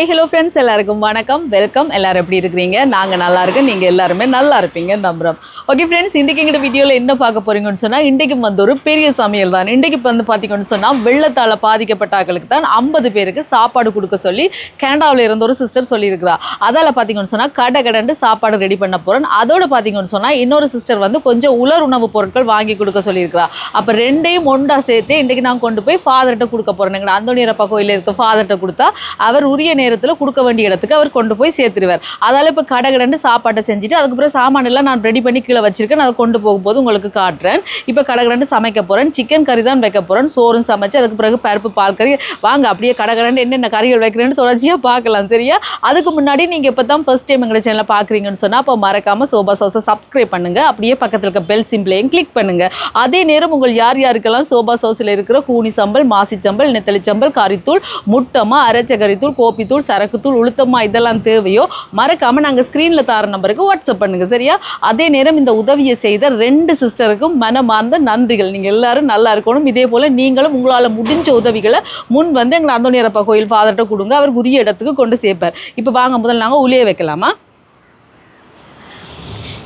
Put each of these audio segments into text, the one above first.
Hi hello friends, எல்லாருக்கும் வணக்கம், welcome. எல்லோரும் எப்படி இருக்கிறீங்க? நாங்கள் நல்லா இருக்கோம், நீங்கள் எல்லாருமே நல்லா இருப்பீங்க நம்புகிறோம். ஓகே ஃப்ரெண்ட்ஸ், இன்றைக்கி எங்கள் வீடியோவில் என்ன பார்க்க போகிறீங்கன்னு சொன்னால், இன்றைக்கு வந்து ஒரு பெரிய சமையல் தான். இன்றைக்கு வந்து பார்த்திங்கன்னு சொன்னால், வெள்ளத்தால் பாதிக்கப்பட்ட ஆட்களுக்கு தான் 50 பேருக்கு சாப்பாடு கொடுக்க சொல்லி கனடாவில் இருந்த ஒரு சிஸ்டர் சொல்லியிருக்கிறா. அதால் பார்த்திங்கன்னு சொன்னால் கடை சாப்பாடு ரெடி பண்ண போகிறேன். அதோடு பார்த்திங்கன்னு சொன்னால் இன்னொரு சிஸ்டர் வந்து கொஞ்சம் உலர் உணவு பொருட்கள் வாங்கி கொடுக்க சொல்லியிருக்கிறா. அப்போ ரெண்டையும் ஒன்றா சேர்த்து இன்றைக்கி நான் கொண்டு போய் ஃபாதர்கிட்ட கொடுக்க போகிறேன். எங்கள் அந்தோனியரப்பா கோயிலில் இருக்க ஃபாதர்கிட்ட கொடுத்தா அவர் உரிய நேரத்தில் கொடுக்க வேண்டிய இடத்துக்கு அவர் கொண்டு போய் சேர்த்துருவார். அதால் இப்போ கடை சாப்பாட்டை செஞ்சுட்டு அதுக்கப்புறம் சாமானெல்லாம் நான் ரெடி பண்ணி கீழே வச்சிருக்கேன். அதை கொண்டு போகும்போது உங்களுக்கு காட்டுறேன். இப்போ கடை சமைக்க போகிறேன். சிக்கன் கறி தான் வைக்க போகிறேன். சோறும் சமைச்சு அதுக்கு பிறகு பருப்பு பால் கறி. வாங்க அப்படியே கடை என்னென்ன கறிகள் வைக்கிறேன்னு தொடர்ச்சியாக பார்க்கலாம், சரியா? அதுக்கு முன்னாடி நீங்கள் இப்போ தான் ஃபர்ஸ்ட் டைம் எங்களை சேனலை பார்க்குறீங்கன்னு சொன்னால் அப்போ மறக்காமல் சோபா சோஸை சப்ஸ்கிரைப் பண்ணுங்கள். அப்படியே பக்கத்தில் இருக்க பெல் சிம்பிளையும் கிளிக் பண்ணுங்கள். அதே நேரம் உங்கள் யாருக்கெல்லாம் சோபா சோஸில் இருக்கிற கூனி சம்பல், மாசி சம்பல், நெத்தலி சம்பல், கறித்தூள், முட்டமா, அரைச்ச கறித்தூள், கோப்பித்தூள், சரக்குத்தூள், உளுத்தமா இதெல்லாம் தேவையோ மறக்காமல் நாங்கள் ஸ்க்ரீனில் தார நம்பருக்கு வாட்ஸ்அப் பண்ணுங்கள், சரியா? அதே நேரம் இந்த உதவியை செய்த 2 சிஸ்டருக்கும் மனமார்ந்த நன்றிகள். நீங்கள் எல்லாரும் நல்லா இருக்கணும். இதே போல் நீங்களும் உங்களால் முடிஞ்ச உதவிகளை முன் வந்து எங்களை அந்தோனியரப்பா கோயில் ஃபாதர்கிட்ட கொடுங்க. அவர் உரிய இடத்துக்கு கொண்டு சேர்ப்பார். இப்போ வாங்க முதல்ல நாங்கள் உளிய வைக்கலாமா?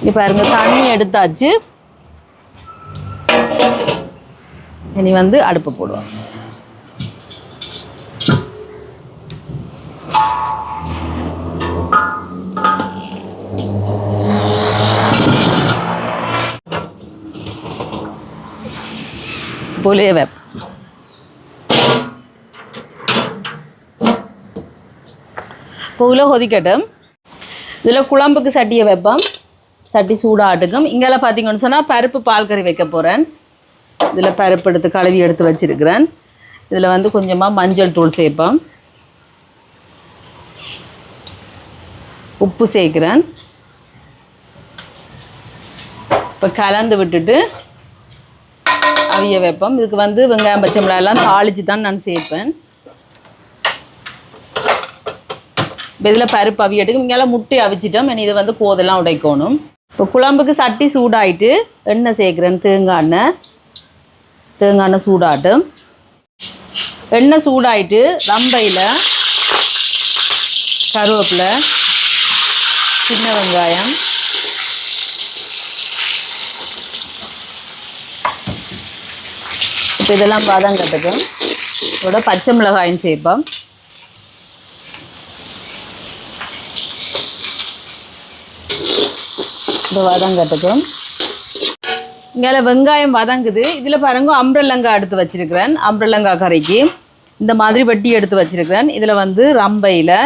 இப்போ பாருங்க, தண்ணி எடுத்தாச்சு. இனி வந்து அடுப்பு போடுவோம். புளிய வைப்போம். புல கொதிக்கட்டும். இதில் குழம்புக்கு சட்டியை வைப்போம். சட்டி சூடாட்டுக்கும். இங்கெல்லாம் பார்த்தீங்கன்னு சொன்னால் பருப்பு பால் கறி வைக்க போகிறேன். இதில் பருப்பு எடுத்து கழுவி எடுத்து வச்சுருக்கிறேன். இதில் வந்து கொஞ்சமாக மஞ்சள் தூள் சேர்ப்போம். உப்பு சேர்க்குறேன். இப்போ கலந்து விட்டுட்டு அவிய வைப்போம். இதுக்கு வந்து வெங்காயம் பச்சை மிளகாயெல்லாம் தாளித்து தான் நான் சேர்ப்பேன். இப்போ இதில் பருப்பு அவியட்டுக்கு இங்கெல்லாம் முட்டை அவிச்சிட்டோம். இனி இதை வந்து கோதெல்லாம் உடைக்கணும். இப்போ குழம்புக்கு சட்டி சூடாயிட்டு எண்ணெய் சேர்க்குறேன். தேங்காய் எண்ணெய் சூடாட்டும். எண்ணெய் சூடாயிட்டு ரம்பையில் கருவேப்பிலை, சின்ன வெங்காயம், இப்போ இதெல்லாம் வதங்கட்டுக்கும். இதோட பச்சை மிளகாயும் சேர்ப்போம். இப்போ வதங்கட்டுக்கும். இங்கே வெங்காயம் வதங்குது. இதில் பாருங்க அம்பரலங்காய் எடுத்து வச்சுருக்கிறேன். அம்பரலங்காய் கறிக்கு இந்த மாதிரி வெட்டி எடுத்து வச்சுருக்கிறேன். இதில் வந்து ரம்பையில்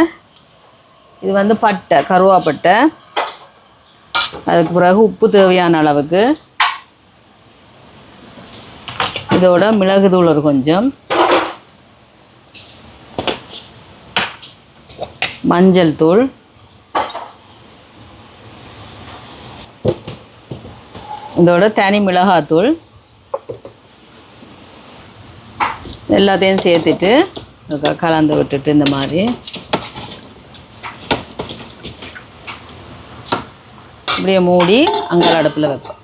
இது வந்து பட்டை, கருவாப்பட்டை, அதுக்கு பிறகு உப்பு தேவையான அளவுக்கு, இதோட மிளகுத்தூள் ஒரு கொஞ்சம், மஞ்சள் தூள், இதோட தனி மிளகாத்தூள் எல்லாத்தையும் சேர்த்துட்டு கலந்து விட்டுட்டு இந்த மாதிரி இப்படியே மூடி அங்காள அடுப்பில் வைப்போம்.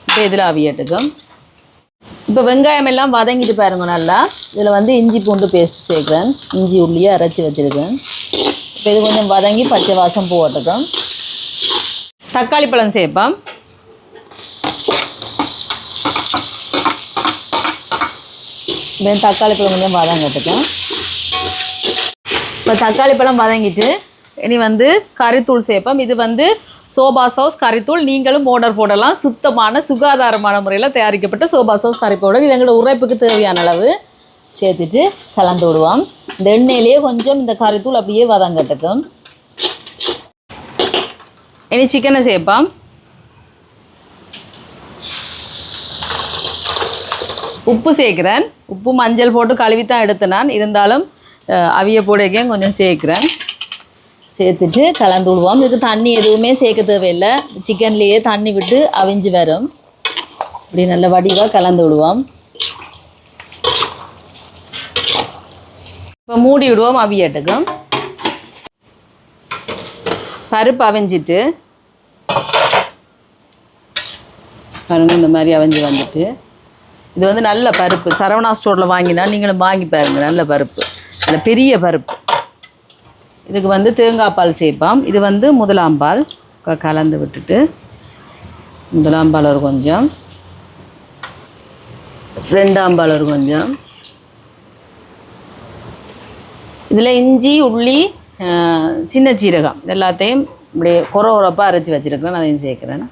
இப்போ இதில் அவியட்டுக்கும். இப்போ வெங்காயம் எல்லாம் வதங்கிட்டு பாருங்க நல்லா. இதில் வந்து இஞ்சி பூண்டு பேஸ்ட் சேர்க்குறேன். இஞ்சி உள்ளியை அரைச்சி வச்சுருக்கேன். இப்போ இது கொஞ்சம் வதங்கி பச்சை வாசம் போட்டுக்கும். தக்காளி பழம் சேர்ப்போம். இப்போ தக்காளி பழம் கொஞ்சம் வதங்கட்டுக்கும். இப்போ தக்காளி பழம் வதங்கிட்டு இனி வந்து கறித்தூள் சேர்ப்போம். இது வந்து சோபா சாஸ் கறித்தூள். நீங்களும் ஆர்டர் போடலாம். சுத்தமான சுகாதாரமான முறையில் தயாரிக்கப்பட்ட சோபா சாஸ் கறி பவுடர். இது எங்களோட உரைப்புக்கு தேவையான அளவு சேர்த்துட்டு கலந்து விடுவோம். இந்த எண்ணெயிலேயே கொஞ்சம் இந்த கறித்தூள் அப்படியே வதங்கட்டுக்கும். இனி சிக்கனை சேர்ப்போம். உப்பு சேர்க்குறேன். உப்பு மஞ்சள் போட்டு கழுவித்தான் எடுத்தேன் நான். இருந்தாலும் அவிய போடைக்கே கொஞ்சம் சேர்க்குறேன். சேர்த்துட்டு கலந்து விடுவோம். இதுக்கு தண்ணி எதுவுமே சேர்க்க தேவையில்லை. சிக்கன்லேயே தண்ணி விட்டு அவிஞ்சு வரும். இப்படி நல்ல வடிவாக கலந்து விடுவோம். இப்போ மூடி விடுவோம் அவியட்டுக்கும். பருப்பு அவிஞ்சிட்டு பாருங்கள் இந்த மாதிரி அவிஞ்சு வந்துட்டு இது வந்து நல்ல பருப்பு, சரவணா ஸ்டோரில் வாங்கினா நீங்களும் வாங்கி பாருங்கள். நல்ல பருப்பு, நல்ல பெரிய பருப்பு. இதுக்கு வந்து தேங்காய் பால் சேர்ப்போம். இது வந்து முதலாம் பால் கலந்து விட்டுட்டு, முதலாம் பால் ஒரு கொஞ்சம், ரெண்டாம் பால் ஒரு கொஞ்சம். இதில் இஞ்சி, உள்ளி, சின்ன சீரகம் எல்லாத்தையும் இப்படியே குறப்பாக அரைச்சி வச்சுருக்கிறேன். அதையும் சேர்க்குறேன்.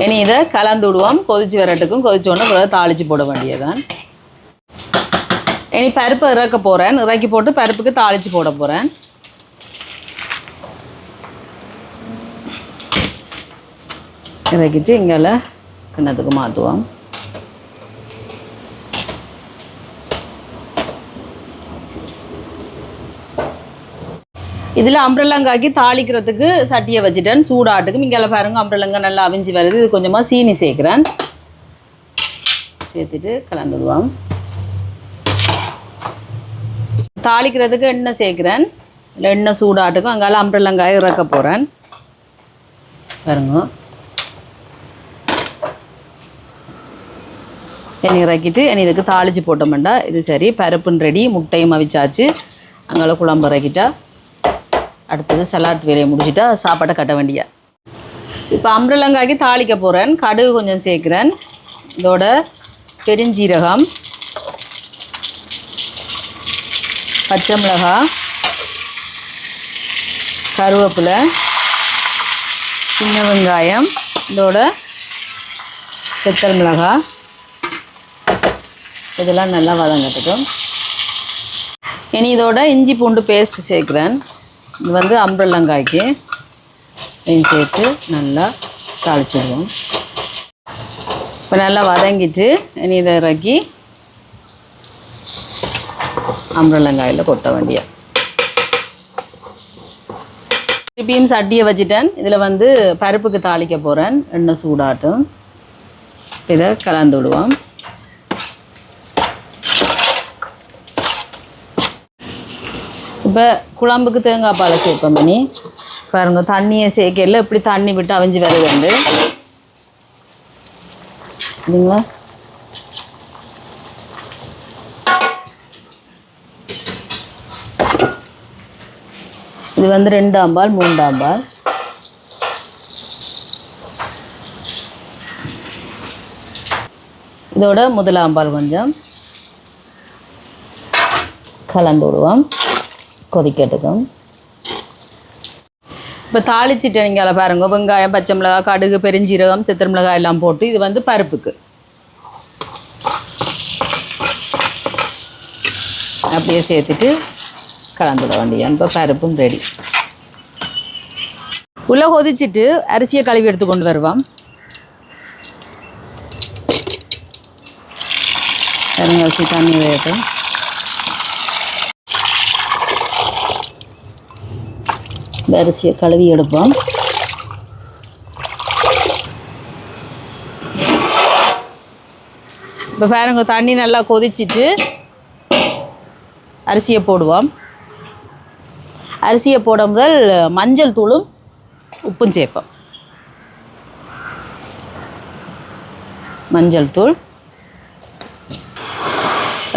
இனி இதை கலந்து விடுவோம். கொதிச்சு வரட்டுக்கும். கொதிச்சோடனே பிறகு தாளித்து போட வேண்டியதான். இனி பருப்பை இறக்க போகிறேன். இறக்கி போட்டு பருப்புக்கு தாளித்து போட போகிறேன். இறக்கிட்டு இங்கே கிண்ணத்துக்கு மாற்றுவோம். இதில் அம்பரலங்காய்க்கு தாளிக்கிறதுக்கு சட்டியை வச்சுட்டேன். சூடாட்டுக்கும் இங்கே பாருங்க அம்பரலங்காய் நல்லா அவிஞ்சு வருது. இது கொஞ்சமாக சீனி சேர்க்குறேன். சேர்த்துட்டு கலந்துடுவோம். தாளிக்கிறதுக்கு எண்ணெய் சேர்க்குறேன். எண்ணெய் சூடாட்டுக்கும் அங்கால அம்பரலங்காயை இறக்க போகிறேன். பாருங்க எண்ணெய் இறக்கிட்டு இதுக்கு தாளித்து போட்டோம்டா இது சரி. பருப்புன்னு ரெடி. முட்டையும் அவிச்சாச்சு. அங்கால குழம்பு இறக்கிட்டா அடுத்தது சலாட் வேலையை முடிச்சுட்டா சாப்பாட்டை கட்ட வேண்டிய. இப்போ அம்பரலங்காய்க்கு தாளிக்க போகிறேன். கடுகு கொஞ்சம் சேர்க்குறேன். இதோட பெருஞ்சீரகம், பச்சை மிளகாய், கருவேப்பிலை, சின்ன வெங்காயம், இதோட செத்தல் மிளகாய், இதெல்லாம் நல்லா வதங்கட்டும். இனி இதோட இஞ்சி பூண்டு பேஸ்ட் சேர்க்குறேன். இது வந்து அம்பரலங்காய்க்கு இதையும் சேர்த்து நல்லா தாளிச்சிடுவோம். இப்போ நல்லா வதங்கிட்டு இனி இதை இறக்கி அம்பரலங்காயில் கொட்ட வேண்டிய. திருப்பியும் சட்டியை வச்சுட்டேன். இதில் வந்து பருப்புக்கு தாளிக்க போகிறேன். எண்ணெய் சூடாட்டும். இதை கலந்து விடுவோம். இப்போ குழம்புக்கு தேங்காய் பாலை சேர்ப்போம். பண்ணி பாருங்க தண்ணியை சேர்க்கல இப்படி தண்ணி விட்டு அவிஞ்சு வருதுண்டு இல்லைங்களா. இது வந்து 2ஆம் பால் 3ஆம் பால். இதோட முதலாம் பால் கொஞ்சம் கலந்து விடுவோம். கொதிக்கட்டுக்கும். இப்போ தாளிச்சிட்டு நீங்கள் பாருங்க வெங்காயம், பச்சை மிளகாய், கடுகு, பெருஞ்சீரகம், சித்திர மிளகாய் எல்லாம் போட்டு இது வந்து பருப்புக்கு அப்படியே சேர்த்துட்டு கலந்துட வேண்டிய. இப்போ பருப்பும் ரெடி. உள்ள கொதிச்சுட்டு அரிசியை கழுவி எடுத்து கொண்டு வருவோம். அரிசி தண்ணி வேட்டும். அரிசியை கழுவி எடுப்போம். இப்போ பாருங்க தண்ணி நல்லா கொதிச்சுட்டு அரிசியை போடுவோம். அரிசியை போட முதல் மஞ்சள் தூளும் உப்பும் சேர்ப்போம். மஞ்சள் தூள்,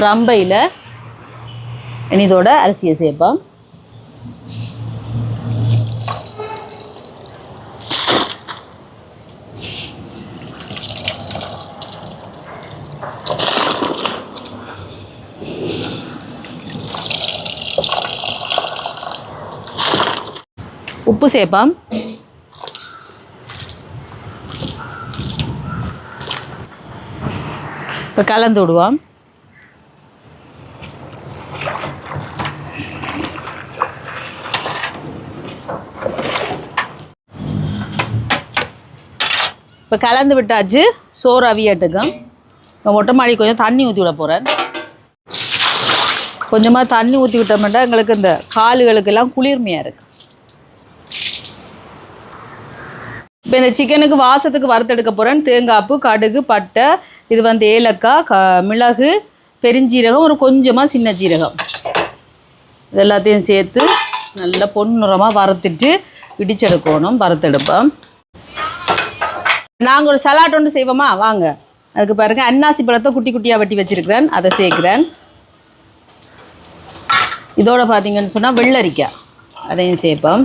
ரம்பையில் இதோட அரிசியை சேர்ப்போம். உப்பு சேர்ப்போம். இப்போ கலந்து விடுவோம். இப்போ கலந்து விட்டாச்சு. சோறு அவியட்டுக்கும். இப்போ மொட்டை மாடி கொஞ்சம் தண்ணி ஊற்றி விட போகிறேன். கொஞ்சமாக தண்ணி ஊற்றி விட்டோம்னா எங்களுக்கு இந்த காலுகளுக்கெல்லாம் குளிர்மையாக இருக்குது. இப்போ இந்த சிக்கனுக்கு வாசத்துக்கு வறுத்தெடுக்க போகிறேன். தேங்காய்ப்பு, கடுகு, பட்டை, இது வந்து ஏலக்காய், மிளகு, பெருஞ்சீரகம், ஒரு கொஞ்சமாக சின்ன சீரகம், இது எல்லாத்தையும் சேர்த்து நல்லா பொன்னிறமாக வறுத்துட்டு இடிச்செடுக்கணும். வறுத்தெடுப்போம். நாங்கள் ஒரு சலாட் ஒன்று செய்வோமா வாங்க. அதுக்கு பாருங்கள் அன்னாசி பழத்தை குட்டி குட்டியாக வெட்டி வச்சுருக்கிறேன், அதை சேர்க்குறேன். இதோட பார்த்தீங்கன்னு சொன்னால் வெள்ளரிக்காய் அதையும் சேர்ப்போம்.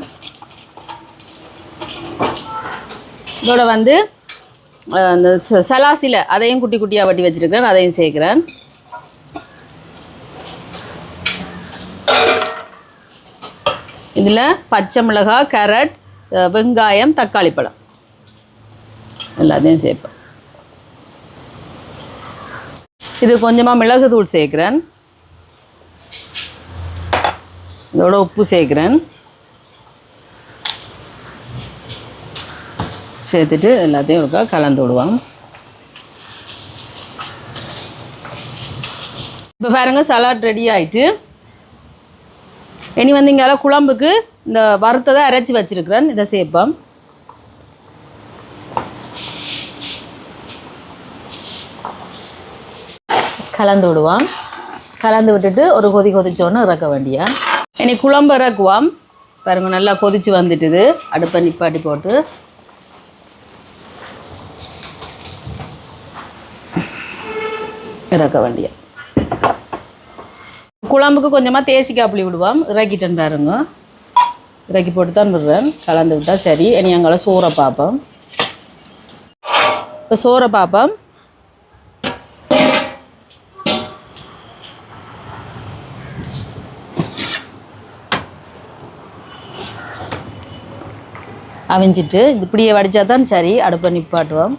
இதோட வந்து அந்த சலாசில அதையும் குட்டி குட்டியாக வெட்டி வச்சுருக்கிறேன், அதையும் சேர்க்குறேன். இதில் பச்சை மிளகாய், கேரட், வெங்காயம், தக்காளி பழம் எல்லாத்தையும் சேர்ப்பேன். இது கொஞ்சமாக மிளகுத்தூள் சேர்க்குறேன். இதோட உப்பு சேர்க்குறேன். சேர்த்துட்டு எல்லாத்தையும் ஒருக்கா கலந்து விடுவோம். இப்போ பாருங்க சலாட் ரெடி ஆகிட்டு. இனி வந்து இங்கே குழம்புக்கு இந்த வறுத்ததை அரைச்சி வச்சுருக்கிறேன், இதை சேர்ப்போம். கலந்து விடுவோம். கலந்து விட்டுட்டு ஒரு கொதிச்சோன்னு இறக்க வேண்டிய. இனி குழம்பு இறக்குவோம். பாருங்கள் நல்லா கொதித்து வந்துட்டுது. அடுப்பை நிப்பாட்டி போட்டு இறக்க வேண்டிய. குழம்புக்கு கொஞ்சமாக தேசிக்காய் புளி விடுவோம். இறக்கிட்டேன் பாருங்க. இறக்கி போட்டு தான் விடுறேன். கலந்து விட்டால் சரி. இனி அங்கே சோறை பார்ப்போம். இப்போ சோறை பார்ப்போம். அவிஞ்சிட்டு இப்படியே வடித்தா தான் சரி. அடுப்பை நிப்பாட்டுவோம்.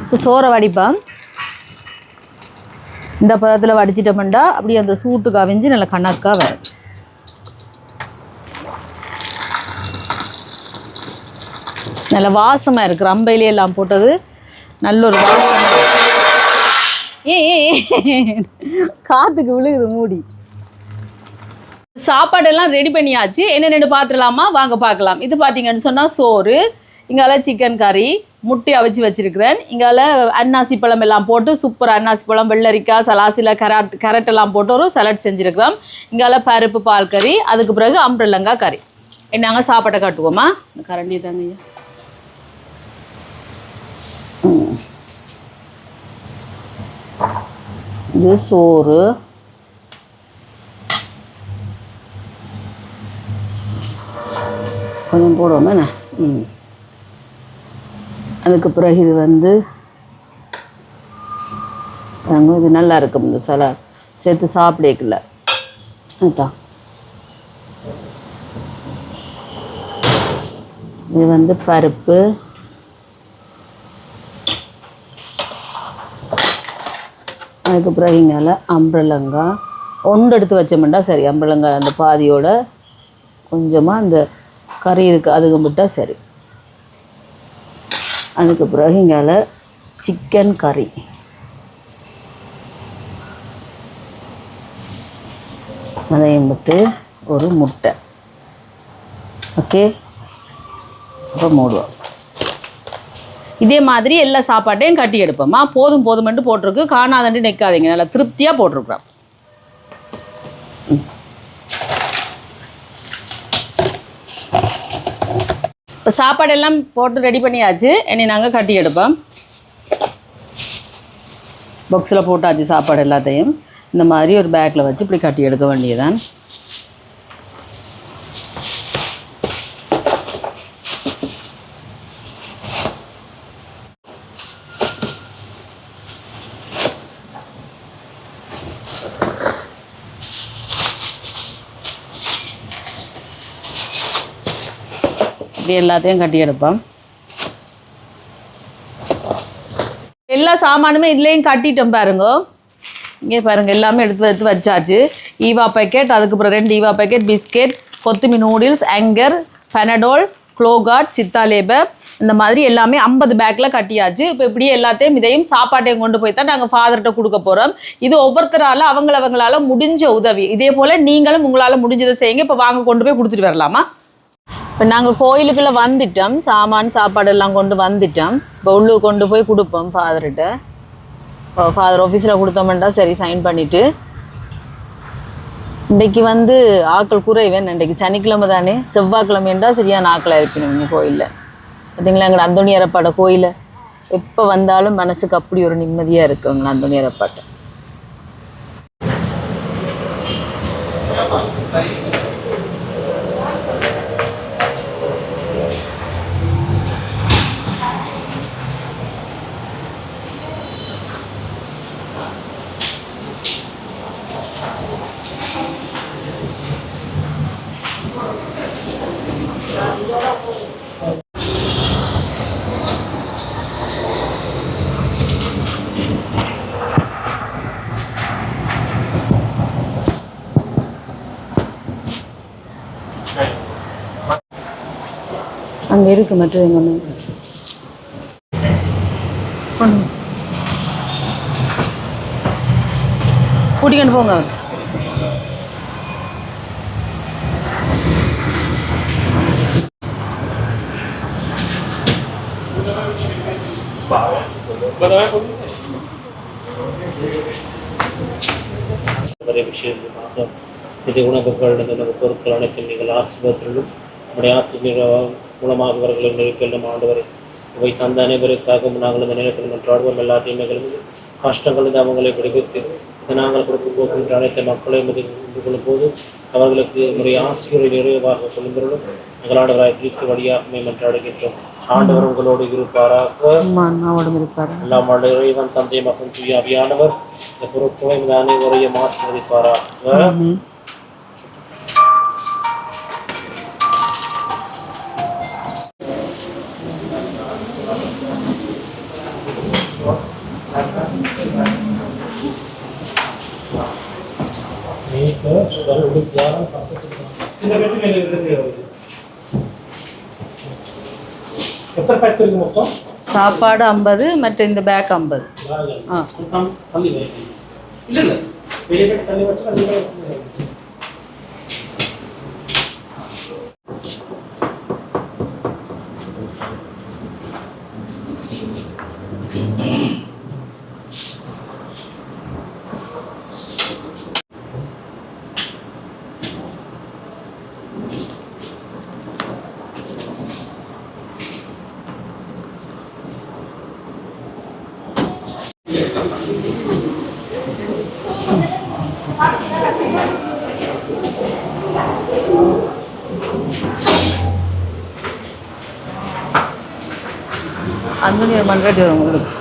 இப்போ சோறை வடிப்போம். இந்த பதத்தில் வடிச்சிட்டோம்னா அப்படியே அந்த சூட்டுக்கு அவிஞ்சு நல்லா கணக்காக வரும். நல்ல வாசமாக இருக்குது. ரம்பையிலையெல்லாம் போட்டது நல்ல ஒரு வாசமாக. காற்றுக்கு விழுகுது மூடி. சாப்பாடெல்லாம் ரெடி பண்ணியாச்சு. என்னென்னு பார்த்துடலாமா வாங்க பார்க்கலாம். இது பார்த்தீங்கன்னு சொன்னால் சோறு, இங்கால சிக்கன் கறி, முட்டை அவிச்சு வச்சுருக்கிறேன். இங்கால அன்னாசி பழம் எல்லாம் போட்டு சூப்பர் அன்னாசி பழம், வெள்ளரிக்காய், சலாசில கேரட் எல்லாம் போட்டு ஒரு சலாட் செஞ்சுருக்கிறோம். இங்கால பருப்பு பால் கறி, அதுக்கு பிறகு அம்பரலங்காய் கறி. என்னங்க சாப்பாட்டை காட்டுவோமா? இந்த கரண்டி தாங்க ஐயா. இது சோறு, கொஞ்சம் போடுவோமே என்ன. அதுக்கு பிறகு இது வந்து இது நல்லா இருக்கும். இந்த சலாட் சேர்த்து சாப்பிடல அதுதான். இது வந்து பருப்பு, அதுக்கு பிறகு இங்கே அம்பரலங்காய் ஒன்று எடுத்து வச்சோம்னா சரி. அம்பரலங்காய் அந்த பாதியோட கொஞ்சமாக அந்த கறி இருக்குது, அதுக்கு விட்டால் சரி. அதுக்கு பிறகு இங்கால சிக்கன் கறி, அதையும் விட்டு ஒரு முட்டை. ஓகே, அப்போ மூடுவோம். இதே மாதிரி எல்லா சாப்பாட்டையும் கட்டி எடுப்போம்மா. போதும் போதுமென்ட்டு போட்டிருக்கு, காணாதண்டு நிற்காதீங்க. நல்லா திருப்தியாக போட்டிருக்குறோம். இப்போ சாப்பாடெல்லாம் போட்டு ரெடி பண்ணியாச்சு. இனி நாங்கள் கட்டி எடுப்போம். பாக்ஸில் போட்டாச்சு சாப்பாடு எல்லாத்தையும். இந்த மாதிரி ஒரு பேக்கில் வச்சு இப்படி கட்டி எடுக்க வேண்டியதான். இப்படி எல்லாத்தையும் கட்டி எடுப்போம். எல்லா சாமானுமே இதுலேயும் கட்டிட்டோம் பாருங்க. இங்கே பாருங்கள் எல்லாமே எடுத்து வச்சாச்சு. ஈவா பேக்கெட், அதுக்கப்புறம் 2 ஈவா பேக்கெட், பிஸ்கெட், கொத்துமி நூடுல்ஸ், ஆங்கர், பெனடோல், க்ளோகார்ட், சித்தாலேபர், இந்த மாதிரி எல்லாமே 50 பேக்கில் கட்டியாச்சு. இப்போ இப்படியே எல்லாத்தையும் இதையும் சாப்பாட்டையும் கொண்டு போய் தான் நாங்கள் ஃபாதர்கிட்ட கொடுக்க போகிறோம். இது ஒவ்வொருத்தரால் அவங்களால முடிஞ்ச உதவி. இதே போல் நீங்களும் உங்களால் முடிஞ்சதை செய்யுங்க. இப்போ வாங்க கொண்டு போய் கொடுத்துட்டு வரலாமா? இப்போ நாங்கள் கோயிலுக்குள்ளே வந்துட்டோம். சாமான் சாப்பாடெல்லாம் கொண்டு வந்துட்டோம். இப்போ உள்ளுக்கு கொண்டு போய் கொடுப்போம் ஃபாதர்கிட்ட. இப்போ ஃபாதர் ஆஃபீஸில் கொடுத்தோம்னா சரி சைன் பண்ணிவிட்டு இன்றைக்கு வந்து ஆக்கள் குறைவேன். இன்றைக்கு சனிக்கிழமை தானே, செவ்வாய்க்கிழமை என்றால் சரியான ஆக்களாக இருப்பினுங்க கோயிலில். பார்த்தீங்களா எங்கள் அந்தோணியரப்பாட கோயிலை எப்போ வந்தாலும் மனசுக்கு அப்படி ஒரு நிம்மதியாக இருக்குங்க அந்தோணியரப்பாட்டை. அங்கே இருக்கு மற்றது எங்க கூட்டிக்கிட்டு போங்க. விஷயமாக இது உணவுகள் உணவு பொருட்கள் அனைத்தும் நீங்கள் ஆசீர்வாதத்திலும் நம்முடைய ஆசிரியர் மூலமாக இவர்களை நெருக்கெல்லும் ஆண்டவரை இவை தந்த அனைவருக்காகவும் நாங்கள் இந்த நேரத்தில் நன்றாடுவோம். எல்லா தீமைகளும் கஷ்டங்களும் அவங்களை விடுவித்து இதை நாங்கள் கொடுக்க போகின்ற அனைத்து மக்களையும் இது கொள்ளும் போது அவர்களுக்கு நம்முடைய ஆசிரியரை நிறைவாக கொள்ளும்பொருளும் எங்களாண்டவராய் கிறிஸ்து வழியாக மேம்படுகின்றோம். ஆண்டவர் உங்களோடு இருப்பாராக. எல்லாம் இறைவன் தந்தை மற்றும் தூய ஆவியானவர் இந்த பொருட்களை இந்த அனைவரையும் ஆசீர்வதிப்பாராக. சாப்பாடு 50 மற்ற இந்த பேக் 50. அந்த மன்றாடி வரும் உங்களுக்கு.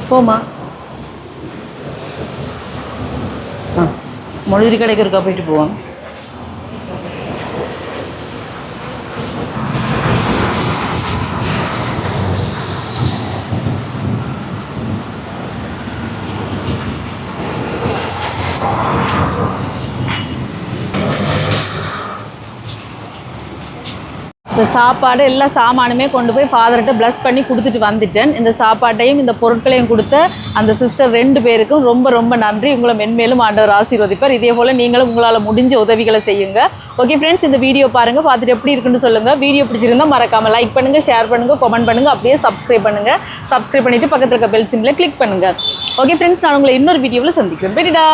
போமா மொழிரி கடைக்கு இருக்கா போயிட்டு போவோம். இந்த சாப்பாடு எல்லா சாமானுமே கொண்டு போய் ஃபாதர்கிட்ட ப்ளஸ் பண்ணி கொடுத்துட்டு வந்துட்டேன். இந்த சாப்பாட்டையும் இந்த பொருட்களையும் கொடுத்த அந்த சிஸ்டர் 2 பேருக்கும் ரொம்ப ரொம்ப நன்றி. உங்களை மென்மேலும் ஆண்டவர் ஆசீர்வதிப்பார். இதே போல் நீங்களும் உங்களால் முடிஞ்ச உதவிகளை செய்யுங்க. ஓகே ஃப்ரெண்ட்ஸ், இந்த வீடியோ பாருங்கள், பார்த்துட்டு எப்படி இருக்குன்னு சொல்லுங்கள். வீடியோ பிடிச்சிருந்தால் மறக்காமல் லைக் பண்ணுங்கள், ஷேர் பண்ணுங்கள், கமெண்ட் பண்ணுங்கள், அப்படியே சப்ஸ்கிரைப் பண்ணுங்கள். சப்ஸ்கிரைப் பண்ணிவிட்டு பக்கத்தில் இருக்க பெல் சிம்பிளை கிளிக் பண்ணுங்கள். ஓகே ஃப்ரெண்ட்ஸ், நான் உங்களை இன்னொரு வீடியோவில் சந்திக்கிறேன். பெரிடா.